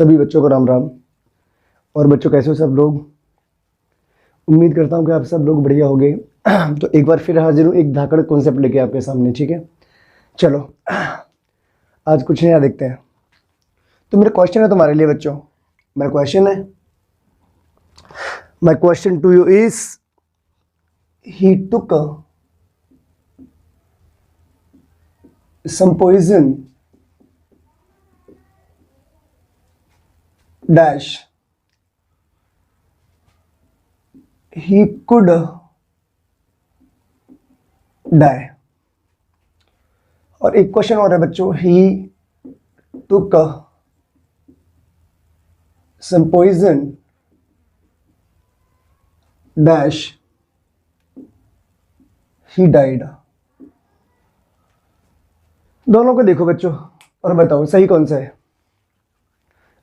सभी बच्चों को राम राम। और बच्चों कैसे हो सब लोग? उम्मीद करता हूँ कि आप सब लोग बढ़िया होंगे। तो एक बार फिर हाजिर हूँ एक धाकड़ कॉन्सेप्ट लेके आपके सामने। ठीक है, चलो आज कुछ नया देखते हैं। तो मेरा क्वेश्चन है तुम्हारे लिए बच्चों, मेरा क्वेश्चन है, my question to you is, he took some poison dash, he could die। और एक क्वेश्चन और है बच्चों, he took some poison dash, he died। दोनों को देखो बच्चों और बताओ सही कौन सा है।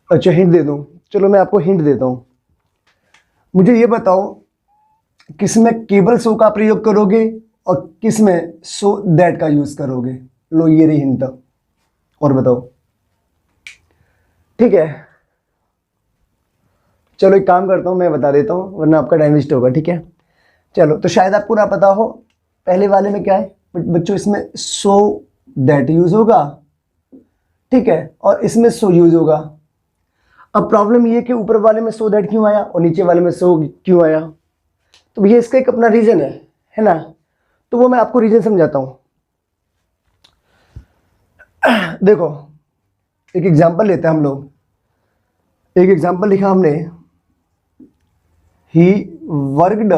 अच्छा हिंट दे दूं, चलो मैं आपको हिंट देता हूं। मुझे ये बताओ किस में केबल सो का प्रयोग करोगे और किस में सो दैट का यूज करोगे। लो ये रही हिंट, और बताओ। ठीक है, चलो एक काम करता हूं, मैं बता देता हूं वरना आपका टाइम वेस्ट होगा। ठीक है, चलो तो शायद आपको ना पता हो, पहले वाले में क्या है बच्चों, इसमें सो दैट यूज होगा, ठीक है, और इसमें सो यूज होगा। अब प्रॉब्लम ये कि ऊपर वाले में सो दैट क्यों आया और नीचे वाले में सो क्यों आया, तो भैया इसका एक अपना रीजन है ना। तो वो मैं आपको रीजन समझाता हूं। देखो एक एग्जांपल लेते हैं हम लोग। एक एग्जांपल लिखा हमने, ही वर्कड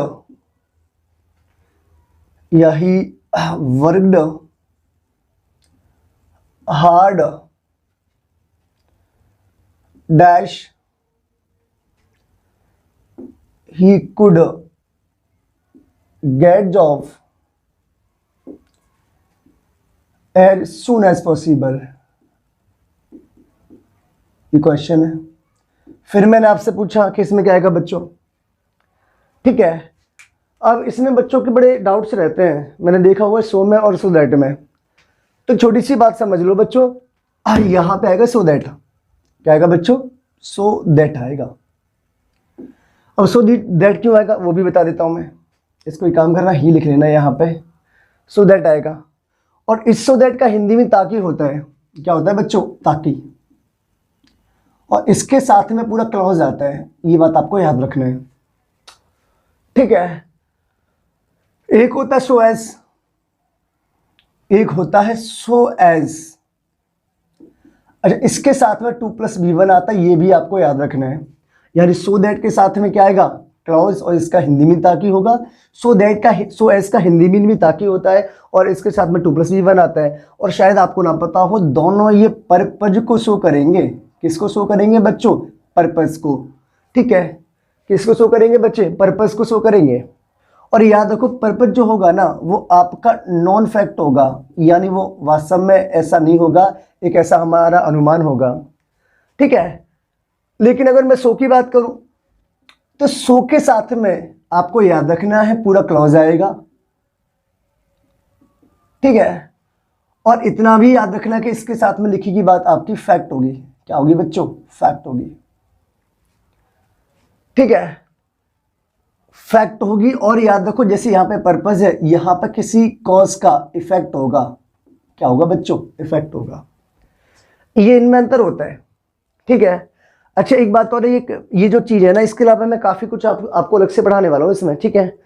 या he worked hard dash, he could get job as soon as possible। ये क्वेश्चन है। फिर मैंने आपसे पूछा कि इसमें क्या आएगा बच्चों। ठीक है, अब इसमें बच्चों के बड़े डाउट्स रहते हैं, मैंने देखा हुआ है सो में और सो दैट में। तो छोटी सी बात समझ लो बच्चों, यहां पे आएगा सो दैट। क्या आएगा बच्चों? सो दैट आएगा। अब सो दैट क्यों आएगा वो भी बता देता हूं मैं। इसको एक काम करना, ही लिख लेना यहाँ पे, सो दैट आएगा। और इस सो दैट का हिंदी में ताकि होता है। क्या होता है बच्चों? ताकि। और इसके साथ में पूरा क्लॉज आता है, ये बात आपको याद रखना है। ठीक है, एक होता है सो एज, एक होता है सो एज। अच्छा, इसके साथ में 2+B1 आता है, ये भी आपको याद रखना है। यानी सो दैट के साथ में क्या आएगा? क्लॉज, और इसका हिंदी में ताकि होगा। सो दैट का, सो एज का हिंदी में भी ताकि होता है, और इसके साथ में 2+B1 आता है। और शायद आपको ना पता हो, दोनों ये पर्पज को शो करेंगे। किसको शो करेंगे बच्चों? पर्पज को। ठीक है, किसको शो करेंगे बच्चे? पर्पज को शो करेंगे। और याद रखो पर्पज जो होगा ना वो आपका नॉन फैक्ट होगा, यानी वो वास्तव में ऐसा नहीं होगा, एक ऐसा हमारा अनुमान होगा। ठीक है, लेकिन अगर मैं सो की बात करूं तो सो के साथ में आपको याद रखना है पूरा क्लॉज आएगा। ठीक है, और इतना भी याद रखना कि इसके साथ में लिखी गई बात आपकी फैक्ट होगी। क्या होगी बच्चों? फैक्ट होगी। ठीक है, फैक्ट होगी। और याद रखो जैसे यहां पे पर्पज है, यहां पर किसी कॉज का इफेक्ट होगा। क्या होगा बच्चों? इफेक्ट होगा। ये इनमें अंतर होता है। ठीक है, अच्छा एक बात और है, ये जो चीज है ना, इसके अलावा मैं काफी कुछ आपको अलग से पढ़ाने वाला हूं इसमें। ठीक है,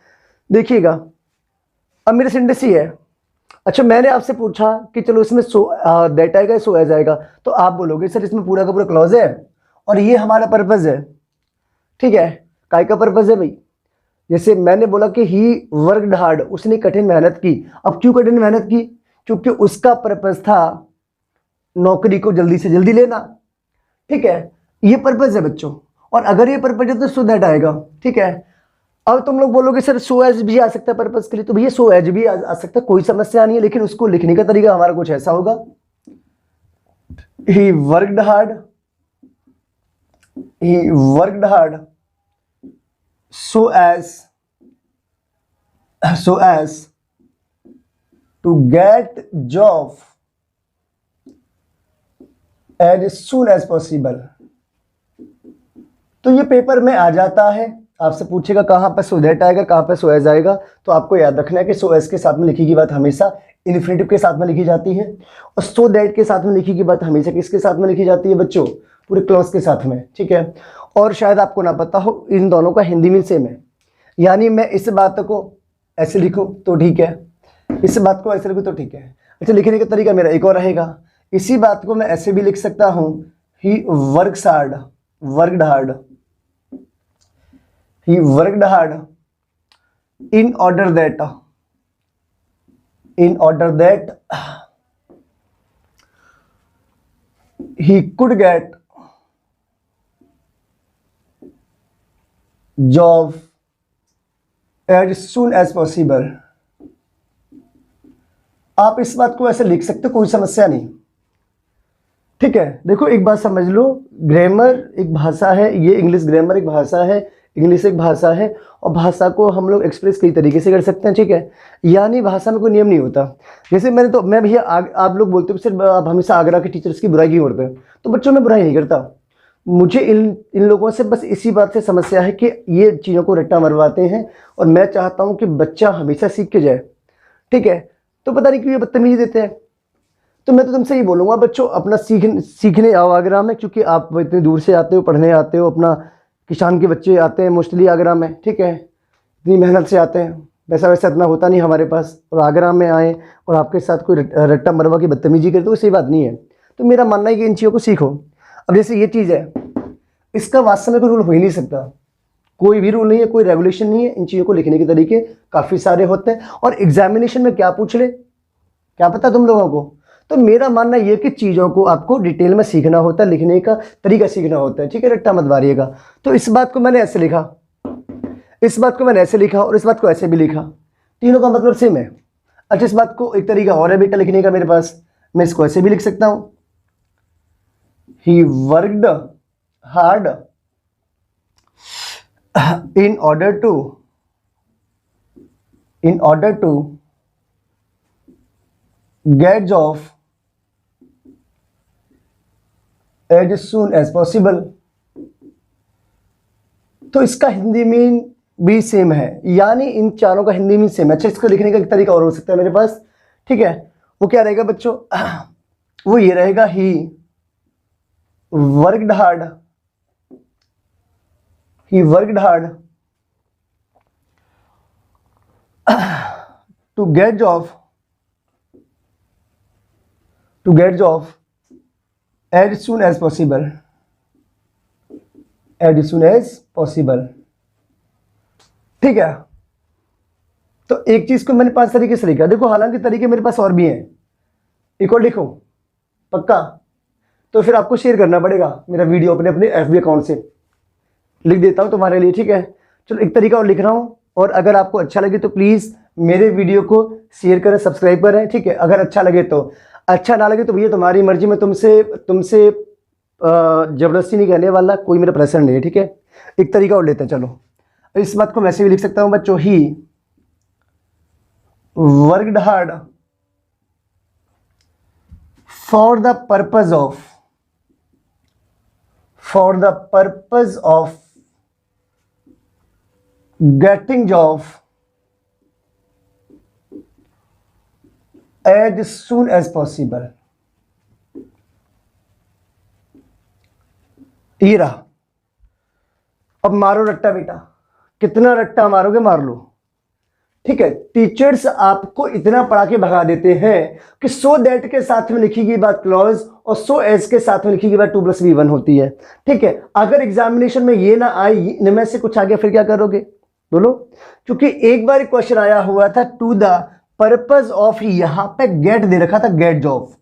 देखिएगा अब मेरे सिंटेक्स ही है। अच्छा मैंने आपसे पूछा कि चलो इसमें सो दैट आएगा, सो एज आएगा, तो आप बोलोगे सर इसमें पूरा का पूरा क्लॉज है और ये हमारा पर्पज है। ठीक है, काय का पर्पज है भाई? जैसे मैंने बोला कि ही वर्कड हार्ड, उसने कठिन मेहनत की। अब क्यों कठिन मेहनत की? क्योंकि उसका पर्पज था नौकरी को जल्दी से जल्दी लेना। ठीक है, ये पर्पज है बच्चों। और अगर ये पर्पज है तो सो दैट आएगा। ठीक है, अब तुम लोग बोलोगे सर सो एज भी आ सकता है पर्पज के लिए, तो भैया सो एज भी आ सकता है, कोई समस्या नहीं है, लेकिन उसको लिखने का तरीका हमारा कुछ ऐसा होगा, he worked hard, he worked hard so as to get job as soon as possible। तो ये पेपर में आ जाता है, आपसे पूछेगा कहाँ पर सो दैट आएगा, कहाँ पर सो एज आएगा। तो आपको याद रखना है कि सो एज के साथ में लिखी गई बात हमेशा इन्फिनेटिव के साथ में लिखी जाती है, और सो दैट के साथ में लिखी गई बात हमेशा किसके साथ में लिखी जाती है बच्चों, पूरे क्लॉज के साथ में, ठीक है। और शायद आपको ना पता हो, इन दोनों का हिंदी में सेम है, यानी मैं इस बात को ऐसे लिखूं तो ठीक है, इस बात को ऐसे लिखूं तो ठीक है। अच्छा, लिखने का तरीका मेरा एक और रहेगा, इसी बात को मैं ऐसे भी लिख सकता हूं, he works hard, worked hard, he worked hard in order that he could get job as soon as possible। आप इस बात को ऐसे लिख सकते हो, कोई समस्या नहीं, ठीक है। देखो एक बात समझ लो, ग्रामर एक भाषा है, ये इंग्लिश ग्रामर एक भाषा है, इंग्लिश एक भाषा है, और भाषा को हम लोग एक्सप्रेस कई तरीके से कर सकते हैं, ठीक है। यानी भाषा में कोई नियम नहीं होता। जैसे मैं भैया आप लोग बोलते हो सिर्फ आप हमेशा आगरा के टीचर्स की बुराई क्यों करते हैं, तो बच्चों में बुराई नहीं करता। मुझे इन लोगों से बस इसी बात से समस्या है कि ये चीज़ों को रट्टा मरवाते हैं, और मैं चाहता हूँ कि बच्चा हमेशा सीख के जाए, ठीक है। तो पता नहीं क्यों ये बदतमीजी देते हैं। तो मैं तो तुमसे ही बोलूँगा बच्चों, अपना सीखने आओ आगरा में, क्योंकि आप इतनी दूर से आते हो, पढ़ने आते हो, अपना किसान के बच्चे आते हैं मोस्टली आगरा में, ठीक है, इतनी मेहनत से आते हैं, पैसा वैसा इतना होता नहीं हमारे पास, और आगरा में आए और आपके साथ कोई रट्टा मरवा की बदतमीजी करे तो सही बात नहीं है। तो मेरा मानना है कि इन चीज़ों को सीखो। अब जैसे ये चीज़ है, इसका वास्तव में कोई रूल हो ही नहीं सकता, कोई भी रूल नहीं है, कोई रेगुलेशन नहीं है। इन चीज़ों को लिखने के तरीके काफ़ी सारे होते हैं, और एग्जामिनेशन में क्या पूछ ले क्या पता तुम लोगों को। तो मेरा मानना यह कि चीज़ों को आपको डिटेल में सीखना होता है, लिखने का तरीका सीखना होता है, ठीक है, रट्टा मत मारिएगा। तो इस बात को मैंने ऐसे लिखा, इस बात को मैंने ऐसे लिखा, और इस बात को ऐसे भी लिखा, तीनों का मतलब सेम है। अच्छा, इस बात को एक तरीका और है बेटा लिखने का मेरे पास, मैं इसको ऐसे भी लिख सकता हूं, he worked hard in order to get job as soon as possible। तो इसका हिंदी मीन भी सेम है, यानी इन चारों का हिंदी मीन सेम है। अच्छा, इसको लिखने का एक तरीका और हो सकता है मेरे पास, ठीक है। वो क्या रहेगा बच्चों, वो ये रहेगा, he worked hard, he worked hard to get job as soon as possible, ठीक है। तो एक चीज को मैंने 5 तरीके से लिखा, देखो हालांकि तरीके मेरे पास और भी हैं, एक और लिखो पक्का, तो फिर आपको शेयर करना पड़ेगा मेरा वीडियो अपने FB अकाउंट से, लिख देता हूं तुम्हारे लिए, ठीक है। चलो एक तरीका और लिख रहा हूं, और अगर आपको अच्छा लगे तो प्लीज़ मेरे वीडियो को शेयर करें, सब्सक्राइब करें, ठीक है। अगर अच्छा लगे तो, अच्छा ना लगे तो भैया तुम्हारी मर्जी, में तुमसे ज़बरदस्ती नहीं करने वाला, कोई मेरा प्रेशर नहीं है, ठीक है। एक तरीका और लेते हैं, चलो। इस बात को वैसे भी लिख सकता हूं बच्चों, he worked hard for the purpose of getting job as soon as possible। ये रहा। अब मारो रट्टा बेटा, कितना रट्टा मारोगे मार लो, ठीक है। टीचर्स आपको इतना पढ़ा के भगा देते हैं कि सो दैट के साथ में लिखी गई बात क्लॉज, और सो एज के साथ में लिखी गई बात 2+V1 होती है, ठीक है। अगर एग्जामिनेशन में ये ना आई, इनमें से कुछ आगे, फिर क्या करोगे बोलो। क्योंकि एक बार क्वेश्चन आया हुआ था, टू द पर्पज ऑफ, यहां पे गेट दे रखा था, गेट जॉब,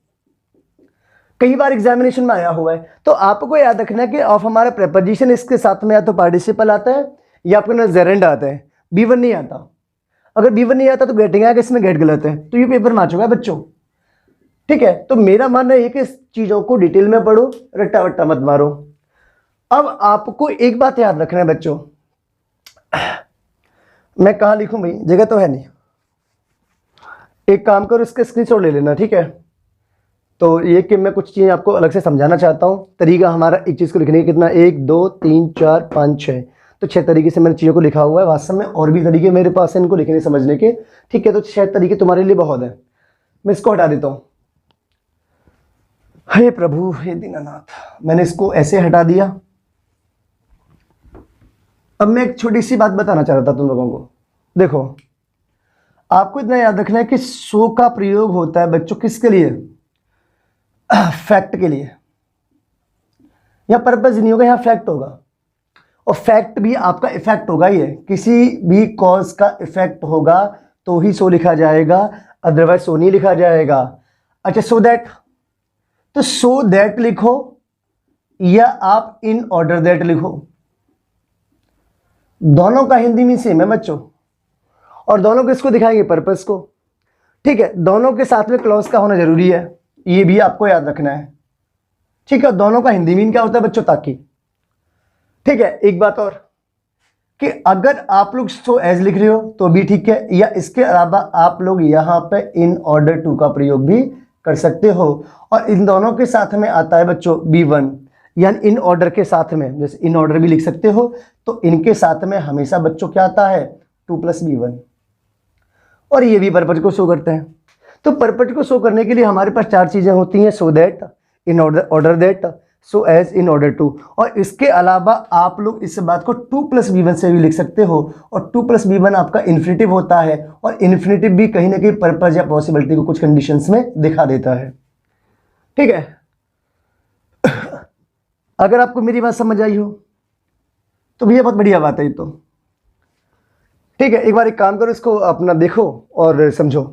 कई बार एग्जामिनेशन में आया हुआ है। तो आपको याद रखना कि ऑफ हमारा प्रेपोजिशन इसके साथ में या तो पार्टिसिपल आता है या आपका जेरेंड आता है, B1 नहीं आता। अगर B1 नहीं आता तो गेटिंग आएगा, इसमें गेट गलत है, तो ये पेपर में आ चुका है बच्चों, ठीक है। तो मेरा मानना है कि इस चीजों को डिटेल में पढ़ो, रट्टा वट्टा मत मारो। अब आपको एक बात याद रखना है बच्चों, मैं कहाँ लिखूं भाई, जगह तो है नहीं, एक काम करो इसका स्क्रीनशॉट ले लेना, ठीक है। तो ये कि मैं कुछ चीज़ें आपको अलग से समझाना चाहता हूँ। तरीका हमारा एक चीज़ को लिखने का कितना, 1 2 3 4 5 6, तो 6 तरीके से मैंने चीज़ों को लिखा हुआ है। वास्तव में और भी तरीके मेरे पास हैं इनको लिखने समझने के, ठीक है। तो 6 तरीके तुम्हारे लिए बहुत है। मैं इसको हटा देता हूँ। हे प्रभु, हे दीनानाथ, मैंने इसको ऐसे हटा दिया। अब मैं एक छोटी सी बात बताना चाह रहा था तुम लोगों को। देखो, आपको इतना याद रखना है कि सो का प्रयोग होता है बच्चों किसके लिए, फैक्ट के लिए। यहां पर्पज नहीं होगा, यहां फैक्ट होगा। और फैक्ट भी आपका इफेक्ट होगा ही है, किसी भी कॉज का इफेक्ट होगा तो ही सो लिखा जाएगा, अदरवाइज सो नहीं लिखा जाएगा। अच्छा, सो दैट, तो सो दैट लिखो या आप इन ऑर्डर दैट लिखो, दोनों का हिंदी में सेम है बच्चों। और दोनों किसको दिखाएंगे, पर्पस को, ठीक है। दोनों के साथ में क्लॉज का होना जरूरी है, ये भी आपको याद रखना है, ठीक है। दोनों का हिंदी मीन क्या होता है बच्चों, ताकि, ठीक है। एक बात और कि अगर आप लोग सो एज लिख रहे हो तो भी ठीक है, या इसके अलावा आप लोग यहां पे इन ऑर्डर टू का प्रयोग भी कर सकते हो। और इन दोनों के साथ में आता है बच्चों B1, यानी इन ऑर्डर के साथ में, जैसे इन ऑर्डर भी लिख सकते हो, तो इनके साथ में हमेशा बच्चों क्या आता है, 2 + B1। और ये भी पर्पज को शो करते हैं। तो पर्पज को शो करने के लिए हमारे पास 4 चीजें होती हैं, so that, in order that, so as, in order to. और इसके अलावा आप लोग इस बात को 2 + B1 से भी लिख सकते हो। और 2 + B1 आपका इन्फिनिटिव होता है, और इन्फिनिटिव भी कहीं ना कहीं पर्पज या पॉसिबिलिटी को कुछ कंडीशंस में दिखा देता है, ठीक है। अगर आपको मेरी बात समझ आई हो तो भैया बहुत बढ़िया बात है ये तो, ठीक है। एक बार एक काम करो, इसको अपना देखो और समझो।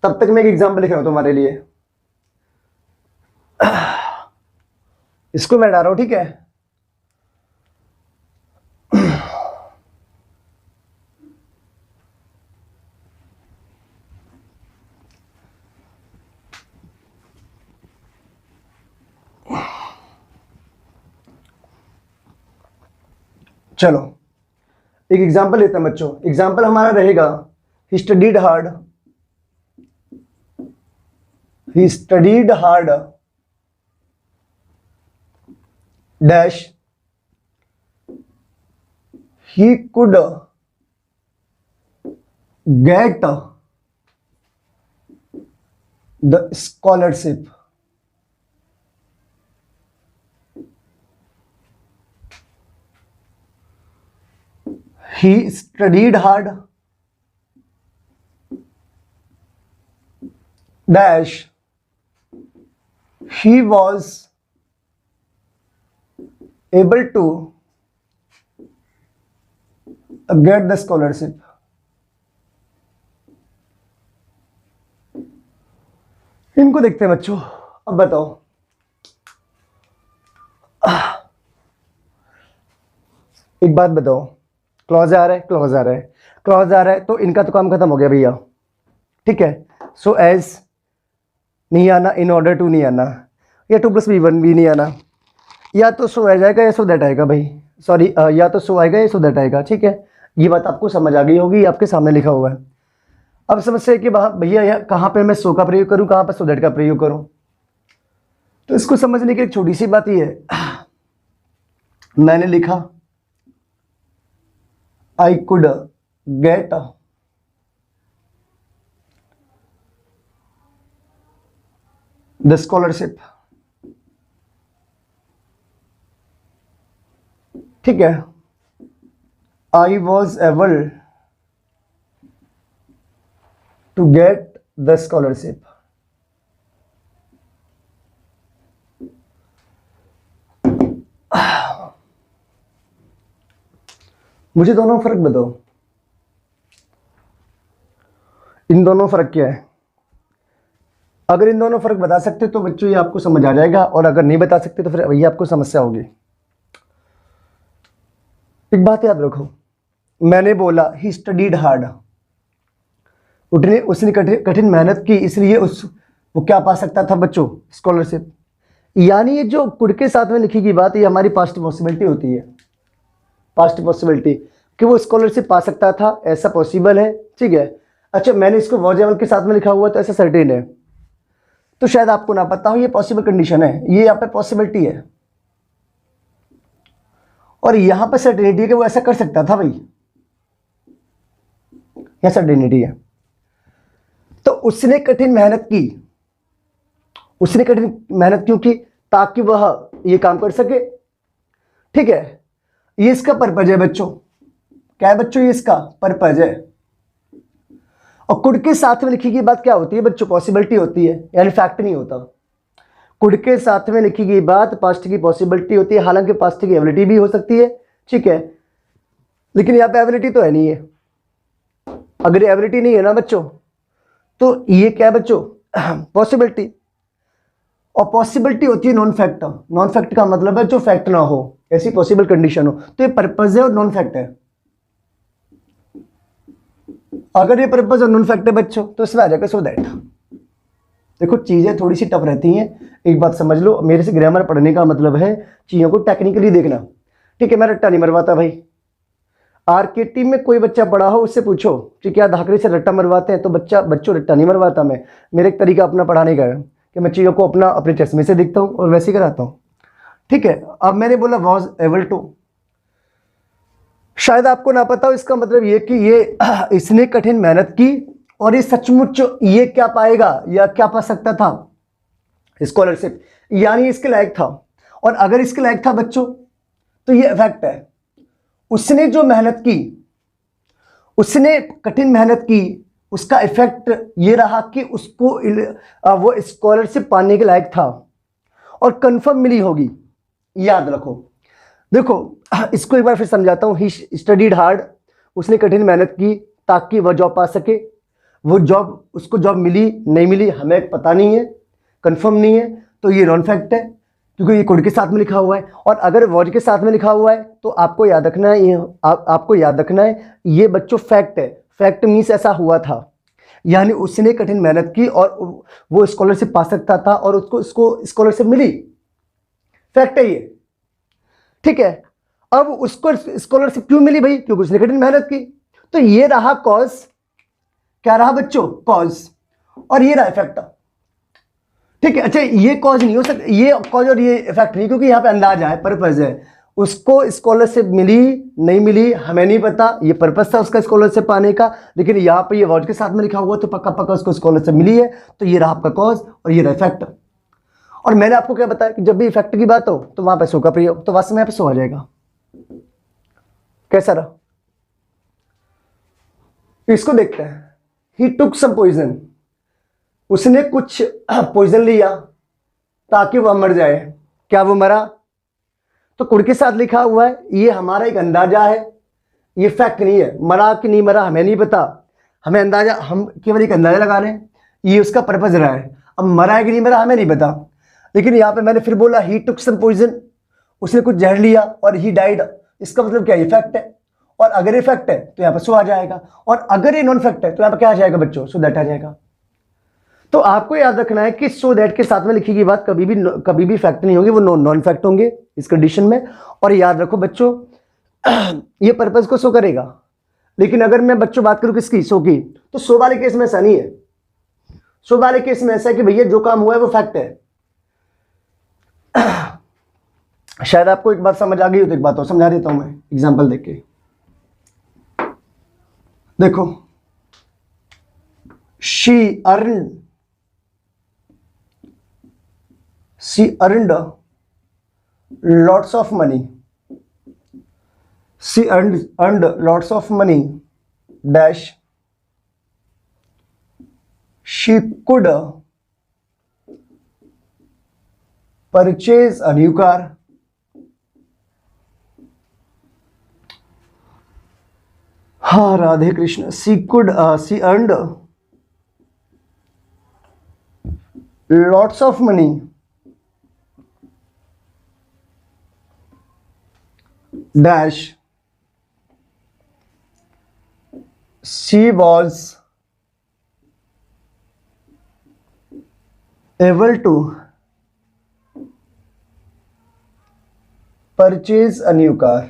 तब तक मैं एक एग्जाम्पल लिख रहा हूं तुम्हारे लिए, इसको मैं हटा रहा हूं, ठीक है। चलो एक एग्जाम्पल लेते हैं बच्चों। एग्जाम्पल हमारा रहेगा, he studied hard, he studied hard dash, he could get the scholarship. He studied hard dash, he was able to get the scholarship. इनको देखते हैं बच्चों। अब बताओ, एक बात बताओ, क्लॉज आ रहा है, क्लॉज आ रहा है, क्लॉज आ रहा है, तो इनका तो काम खत्म हो गया भैया, ठीक है। सो एज नहीं आना, इन ऑर्डर टू नहीं आना, या 2 + B1 भी नहीं आना, या तो सो आ जाएगा या सो दैट आएगा भाई, सॉरी, या तो सो आएगा या सो दैट आएगा, ठीक है। ये बात आपको समझ आ गई होगी, आपके सामने लिखा हुआ है। अब समस्या है कि भैया कहाँ पे मैं सो का प्रयोग करूँ, कहाँ पर सो दैट का प्रयोग करूँ। तो इसको समझने की एक छोटी सी बात ये है, मैंने लिखा I could get the scholarship, ठीक है। I was able to get the scholarship. मुझे दोनों फर्क बताओ, इन दोनों फर्क क्या है। अगर इन दोनों फर्क बता सकते तो बच्चों ये आपको समझ आ जाएगा, और अगर नहीं बता सकते तो फिर वही आपको समस्या होगी। एक बात याद रखो, मैंने बोला ही स्टडीड हार्ड, उसने कठिन मेहनत की, इसलिए वो क्या पा सकता था बच्चों, स्कॉलरशिप। यानी ये जो कुड के साथ में लिखी गई बात, ये हमारी पास्ट पॉसिबिलिटी होती है, पास्ट पॉसिबिलिटी कि वो स्कॉलरशिप पा सकता था, ऐसा पॉसिबल है, ठीक है। अच्छा, मैंने इसको वॉज एबल के साथ में लिखा हुआ तो ऐसा सर्टेन है, तो शायद आपको ना पता हो, ये पॉसिबल कंडीशन है, ये यहाँ पे पॉसिबिलिटी है, और यहां पर सर्टेनिटी है कि वो ऐसा कर सकता था भाई, यह सर्टेनिटी है। तो उसने कठिन मेहनत की, उसने कठिन मेहनत क्यों की? ताकि वह ये काम कर सके। ठीक है, ये इसका पर्पज है बच्चों। क्या है बच्चों? ये इसका पर्पज है। और कुड के साथ में लिखी गई बात क्या होती है बच्चों? पॉसिबिलिटी होती है, यानी फैक्ट नहीं होता। कुड के साथ में लिखी गई बात पास्ट की पॉसिबिलिटी होती है, हालांकि पास्ट की एबिलिटी भी हो सकती है। ठीक है, लेकिन यहाँ पे एबिलिटी तो है नहीं है। अगर ये एबिलिटी नहीं है ना बच्चों, तो ये क्या है बच्चों? पॉसिबिलिटी। और पॉसिबिलिटी होती है नॉन फैक्ट। नॉन फैक्ट का मतलब है जो फैक्ट ना हो, ऐसी पॉसिबल कंडीशन हो। तो ये पर्पज है और नॉन फैक्ट है। अगर ये पर्पज और नॉन फैक्ट है बच्चों, तो इसमें आ जाएगा सो दैट। देखो चीजें थोड़ी सी टफ रहती हैं, एक बात समझ लो, मेरे से ग्रामर पढ़ने का मतलब है चीजों को टेक्निकली देखना। ठीक है, मैं रट्टा नहीं मरवाता भाई। आरकेटी में कोई बच्चा पढ़ा हो, उससे पूछो कि क्या धाकड़ी से रट्टा मरवाते हैं, तो बच्चों रट्टा नहीं मरवाता मैं। मेरा एक तरीका अपना पढ़ाने का है कि मैं चीज़ों को अपने चश्मे से देखता हूँ और वैसे ही कराता हूँ। ठीक है, अब मैंने बोला वॉज एबल टू, शायद आपको ना पता हो, इसका मतलब ये कि ये इसने कठिन मेहनत की और ये सचमुच ये क्या पाएगा या क्या पा सकता था? स्कॉलरशिप, यानी इसके लायक था। और अगर इसके लायक था बच्चों, तो ये फैक्ट है। उसने जो मेहनत की, उसने कठिन मेहनत की, उसका इफेक्ट ये रहा कि उसको वो स्कॉलरशिप पाने के लायक था और कंफर्म मिली होगी। याद रखो। देखो इसको एक बार फिर समझाता हूं। ही स्टडीड हार्ड, उसने कठिन मेहनत की ताकि वह जॉब पा सके। वो जॉब, उसको जॉब मिली नहीं मिली हमें पता नहीं है, कंफर्म नहीं है, तो ये नॉन फैक्ट है क्योंकि ये कुड के साथ में लिखा हुआ है। और अगर वॉज के साथ में लिखा हुआ है तो आपको याद रखना है, आपको याद रखना है ये बच्चों फैक्ट है। फैक्ट मीन्स ऐसा हुआ था, यानी उसने कठिन मेहनत की और वो स्कॉलरशिप पा सकता था और उसको स्कॉलरशिप मिली। फैक्ट है ये। ठीक है, अब उसको स्कॉलरशिप क्यों मिली भाई? क्योंकि उसने कठिन मेहनत की। तो ये रहा कॉज। क्या रहा बच्चों? कॉज। और ये रहा इफेक्ट। ठीक है, अच्छा ये कॉज नहीं हो सकता, ये कॉज और ये इफेक्ट नहीं, क्योंकि यहां पे अंदाजा है, पर्पज है। उसको स्कॉलरशिप मिली नहीं मिली हमें नहीं पता, ये पर्पज था उसका स्कॉलरशिप पाने का, लेकिन यहां पे ये वॉज के साथ में लिखा हुआ तो पक्का पक्का उसको स्कॉलरशिप मिली है। तो ये रहा आपका कॉज और ये रहा इफेक्ट। और मैंने आपको क्या बताया कि जब भी इफेक्ट की बात हो तो वहां पे सो का प्रयोग, तो वास्तव में यहां पे सो आ जाएगा। कैसा रहा? इसको देखते हैं। ही टुक सम पॉइजन, उसने कुछ पॉइजन लिया ताकि वह मर जाए। क्या वो मरा? तो कुड़ के साथ लिखा हुआ है, ये हमारा एक अंदाजा है, ये फैक्ट नहीं है। मरा कि नहीं मरा हमें नहीं पता, हमें अंदाजा, हम केवल एक अंदाजा लगा रहे हैं, ये उसका पर्पज रहा है। अब मरा है कि नहीं मरा हमें नहीं पता, लेकिन यहाँ पे मैंने फिर बोला ही टुक सम पॉइजन, उसने कुछ जहर लिया और ही डाइड। इसका मतलब क्या? ये फैक्ट है। और अगर ये फैक्ट है तो यहाँ पर सो आ जाएगा, और अगर ये नॉन फैक्ट है तो यहाँ पर क्या आ जाएगा बच्चों? सो दैट आ जाएगा। तो आपको याद रखना है कि सो दैट के साथ में लिखी गई बात कभी भी फैक्ट नहीं होगी, वो नॉन फैक्ट होंगे इस कंडीशन में। और याद रखो बच्चों ये पर्पज को शो करेगा। लेकिन अगर मैं बच्चों बात करूं किसकी? शो की, तो शो वाले केस में ऐसा नहीं है। शो वाले केस में ऐसा है कि भैया जो काम हुआ है वो फैक्ट है। शायद आपको एक बात समझ आ गई हो, तो एक बात और समझा देता हूं मैं एग्जांपल देके। देखो, she earned lots of money. She earned lots of money dash she could purchase a new car. हाँ Radhe Krishna. she earned lots of money dash she was able to purchase a new car.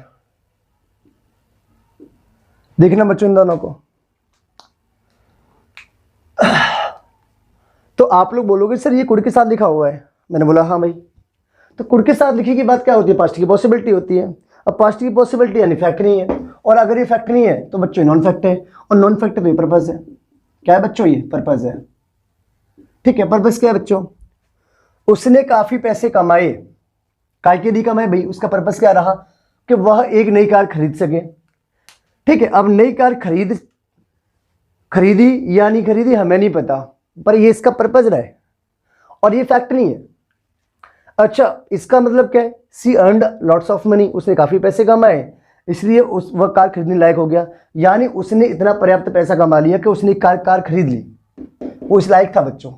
देखना बच्चों इन दोनों को, तो आप लोग बोलोगे sir ये कुड के साथ लिखा हुआ है, मैंने बोला हाँ भाई। तो कुड के साथ लिखी की बात क्या होती है, पास्ट की पॉसिबिलिटी होती है। अब पास्ट की पॉसिबिलिटी यानी फैक्ट नहीं है, और अगर ये फैक्ट नहीं है तो बच्चों नॉन फैक्ट है, और नॉन फैक्ट पे पर्पज है। क्या है बच्चों, ये पर्पज है। ठीक है, पर्पज क्या है बच्चों, उसने काफी पैसे कमाए। काय के लिए कमाए भाई, उसका पर्पज क्या रहा कि वह एक नई कार खरीद सके। ठीक है, अब नई कार खरीदी या नहीं खरीदी हमें नहीं पता, पर ये इसका पर्पज रहा है, और ये फैक्ट नहीं है। अच्छा, इसका मतलब क्या है, सी अर्नड लॉट्स ऑफ मनी, उसने काफी पैसे कमाए इसलिए वह कार खरीदने लायक हो गया। यानी उसने इतना पर्याप्त पैसा कमा लिया कि उसने कार खरीद ली। वो इस लायक था बच्चों,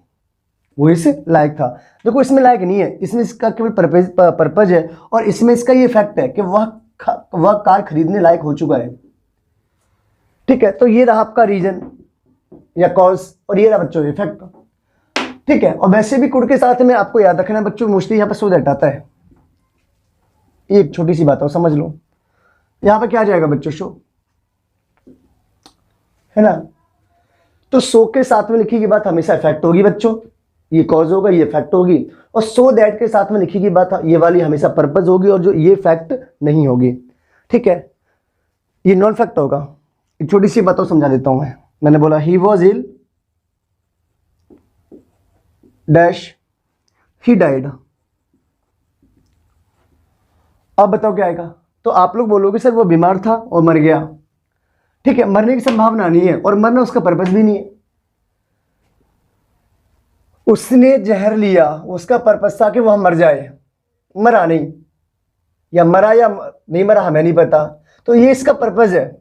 वो इस लायक था। देखो इसमें लायक नहीं है, इसमें इसका केवल पर्पज है, और इसमें इसका ये फैक्ट है कि वह कार खरीदने लायक हो चुका है। ठीक है, तो ये रहा आपका रीजन या कॉज, और ये रहा बच्चों इफेक्ट। ठीक है, और वैसे भी कुड के साथ में आपको याद रखना है बच्चों, मोस्टली यहाँ पर सो दैट आता है। एक छोटी सी बात हो, समझ लो। यहाँ पर क्या आ जाएगा बच्चों, शो, है ना। तो सो के साथ में लिखी की बात हमेशा इफेक्ट होगी बच्चों, ये कॉज होगा, ये फैक्ट होगी। और सो दैट के साथ में लिखी की बात ये वाली हमेशा पर्पज होगी, और जो ये फैक्ट नहीं होगी। ठीक है, ये नॉन फैक्ट होगा। एक छोटी सी बात और समझा देता हूं मैं। मैंने बोला he was ill dash he died. अब बताओ क्या आएगा, तो आप लोग बोलोगे सर वो बीमार था और मर गया। ठीक है, मरने की संभावना नहीं है, और मरना उसका पर्पस भी नहीं है। उसने जहर लिया, उसका पर्पस था कि वह मर जाए, मरा नहीं, या मरा या नहीं मरा हमें नहीं पता। तो ये इसका पर्पस है,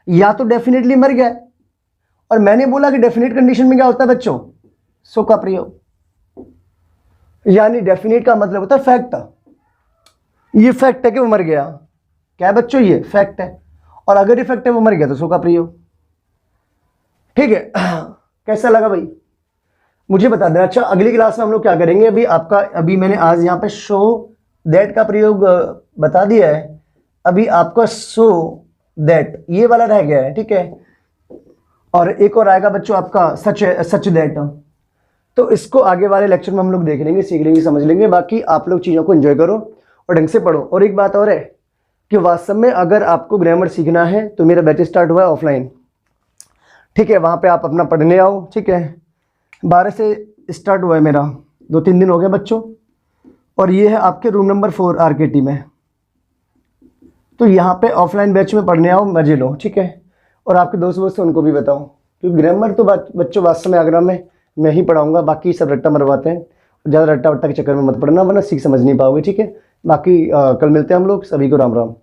या तो डेफिनेटली मर गया। और मैंने बोला कि डेफिनेट कंडीशन में क्या होता है बच्चों, सो का प्रयोग, यानी डेफिनेट का मतलब होता है फैक्ट। ये फैक्ट है कि वो मर गया। क्या है बच्चों, ये फैक्ट है, और अगर ये फैक्ट है वो मर गया तो सो का प्रयोग। ठीक है, कैसा लगा भाई, मुझे बता देना। अच्छा, अगली क्लास में हम लोग क्या करेंगे, अभी मैंने आज यहाँ पे शो दैट का प्रयोग बता दिया है। अभी आपका सो दैट ये वाला रह गया है। ठीक है, और एक और आएगा बच्चों आपका सच दैट। तो इसको आगे वाले लेक्चर में हम लोग देख लेंगे, सीख लेंगे, समझ लेंगे। बाकी आप लोग चीज़ों को एंजॉय करो और ढंग से पढ़ो। और एक बात और है कि वास्तव में अगर आपको ग्रामर सीखना है तो मेरा बैच स्टार्ट हुआ है ऑफलाइन। ठीक है, वहाँ पे आप अपना पढ़ने आओ। ठीक है, 12 से स्टार्ट हुआ है मेरा, 2-3 दिन हो गए बच्चों। और ये है आपके रूम नंबर 4 RKT में। तो यहाँ पे ऑफलाइन बैच में पढ़ने आओ, मजे लो। ठीक है, और आपके दोस्त से उनको भी बताओ, क्योंकि ग्रामर तो बच्चों वास्तव में आगरा में मैं ही पढ़ाऊँगा, बाकी सब रट्टा मरवाते हैं। ज़्यादा रट्टा वट्टा के चक्कर में मत पढ़ना, वरना सीख समझ नहीं पाओगे। ठीक है, बाकी कल मिलते हैं हम लोग। सभी को राम राम।